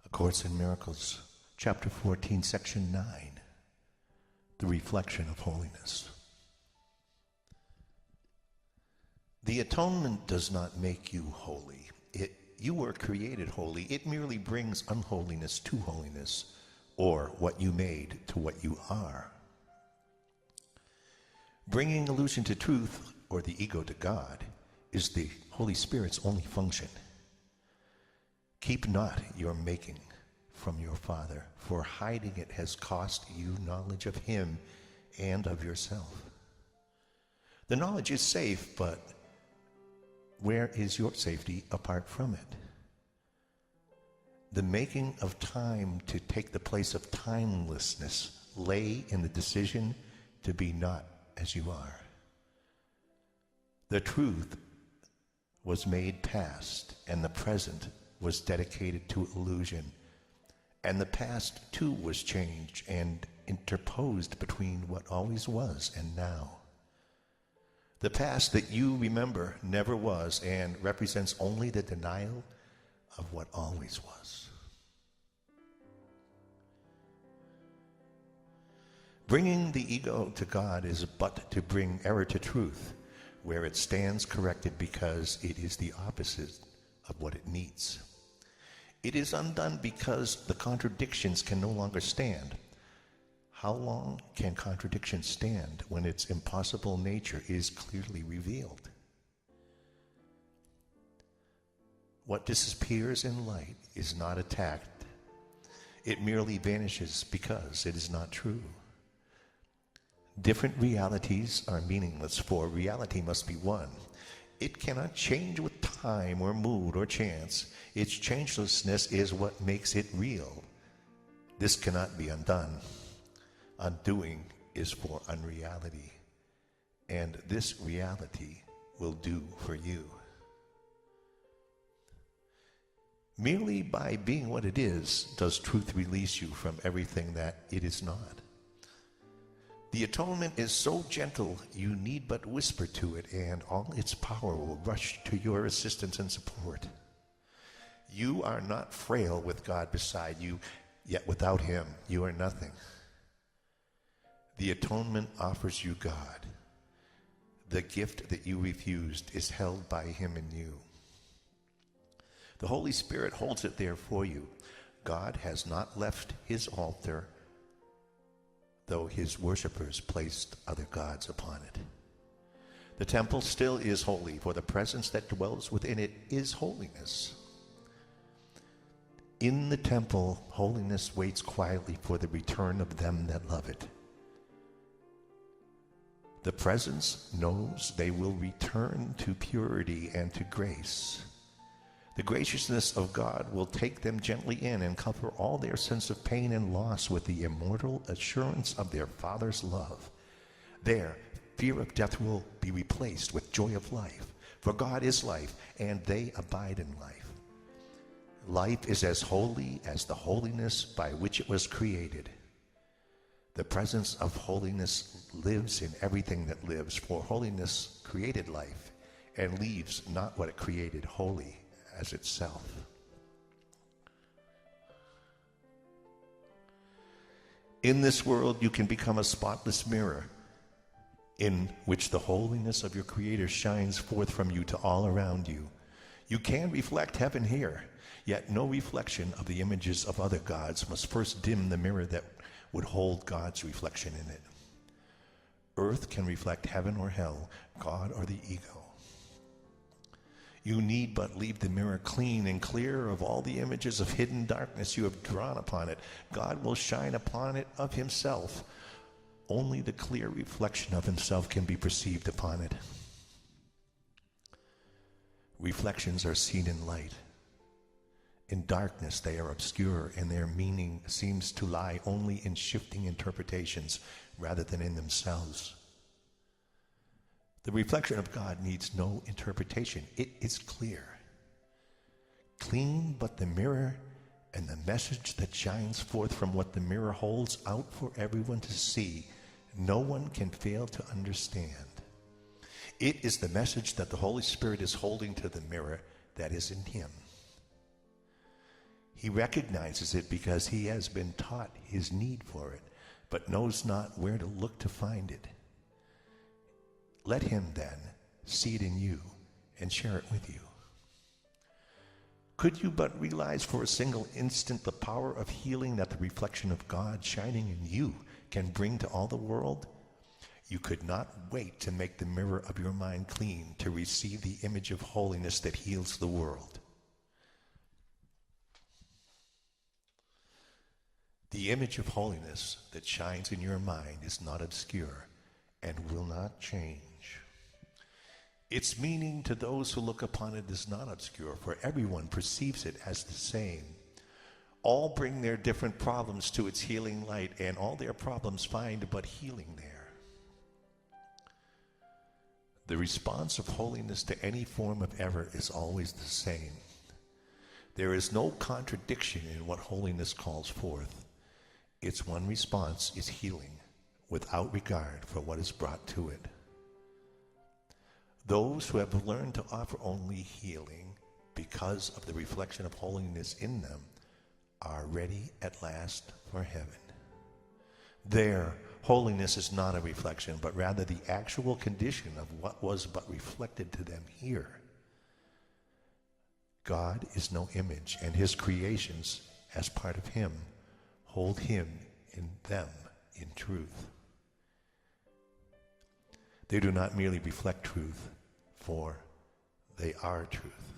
A Course in Miracles, Chapter 14, Section 9, The Reflection of Holiness. The atonement does not make you holy. You were created holy. It merely brings unholiness to holiness, or what you made to what you are. Bringing illusion to truth, or the ego to God, is the Holy Spirit's only function. Keep not your making from your Father, for hiding it has cost you knowledge of Him and of yourself. The knowledge is safe, but where is your safety apart from it? The making of time to take the place of timelessness lay in the decision to be not as you are. The truth was made past, and the present was dedicated to illusion, and the past too was changed and interposed between what always was and now. The past that you remember never was and represents only the denial of what always was. Bringing the ego to God is but to bring error to truth, where it stands corrected because it is the opposite of what it needs. It is undone because the contradictions can no longer stand. How long can contradiction stand when its impossible nature is clearly revealed? What disappears in light is not attacked. It merely vanishes because it is not true. Different realities are meaningless, for reality must be one. It cannot change with time or mood or chance. Its changelessness is what makes it real. This cannot be undone. Undoing is for unreality, and this reality will do for you. Merely by being what it is does truth release you from everything that it is not. The atonement is so gentle you need but whisper to it, and all its power will rush to your assistance and support. You are not frail with God beside you, yet without Him you are nothing. The atonement offers you God. The gift that you refused is held by Him in you. The Holy Spirit holds it there for you. God has not left His altar, though His worshipers placed other gods upon it. The temple still is holy, for the presence that dwells within it is holiness. In the temple, holiness waits quietly for the return of them that love it. The presence knows they will return to purity and to grace. The graciousness of God will take them gently in and cover all their sense of pain and loss with the immortal assurance of their Father's love. There, fear of death will be replaced with joy of life, for God is life, and they abide in life. Life is as holy as the holiness by which it was created. The presence of holiness lives in everything that lives, for holiness created life and leaves not what it created holy as itself. In this world, you can become a spotless mirror in which the holiness of your Creator shines forth from you to all around you. You can reflect heaven here, yet no reflection of the images of other gods must first dim the mirror that would hold God's reflection in it. Earth can reflect heaven or hell, God or the ego. You need but leave the mirror clean and clear of all the images of hidden darkness you have drawn upon it. God will shine upon it of Himself. Only the clear reflection of Himself can be perceived upon it. Reflections are seen in light. In darkness they are obscure, and their meaning seems to lie only in shifting interpretations rather than in themselves. The reflection of God needs no interpretation. It is clear. Clean but the mirror, and the message that shines forth from what the mirror holds out for everyone to see, no one can fail to understand. It is the message that the Holy Spirit is holding to the mirror that is in Him. He recognizes it because he has been taught his need for it, but knows not where to look to find it. Let him then see it in you and share it with you. Could you but realize for a single instant the power of healing that the reflection of God shining in you can bring to all the world, you could not wait to make the mirror of your mind clean to receive the image of holiness that heals the world. The image of holiness that shines in your mind is not obscure and will not change. Its meaning to those who look upon it is not obscure, for everyone perceives it as the same. All bring their different problems to its healing light, and all their problems find but healing there. The response of holiness to any form of error is always the same. There is no contradiction in what holiness calls forth. Its one response is healing, without regard for what is brought to it. Those who have learned to offer only healing because of the reflection of holiness in them are ready at last for heaven. There, holiness is not a reflection, but rather the actual condition of what was but reflected to them here. God is no image, and his creations, as part of him, hold him in them in truth. They do not merely reflect truth, for they are truth.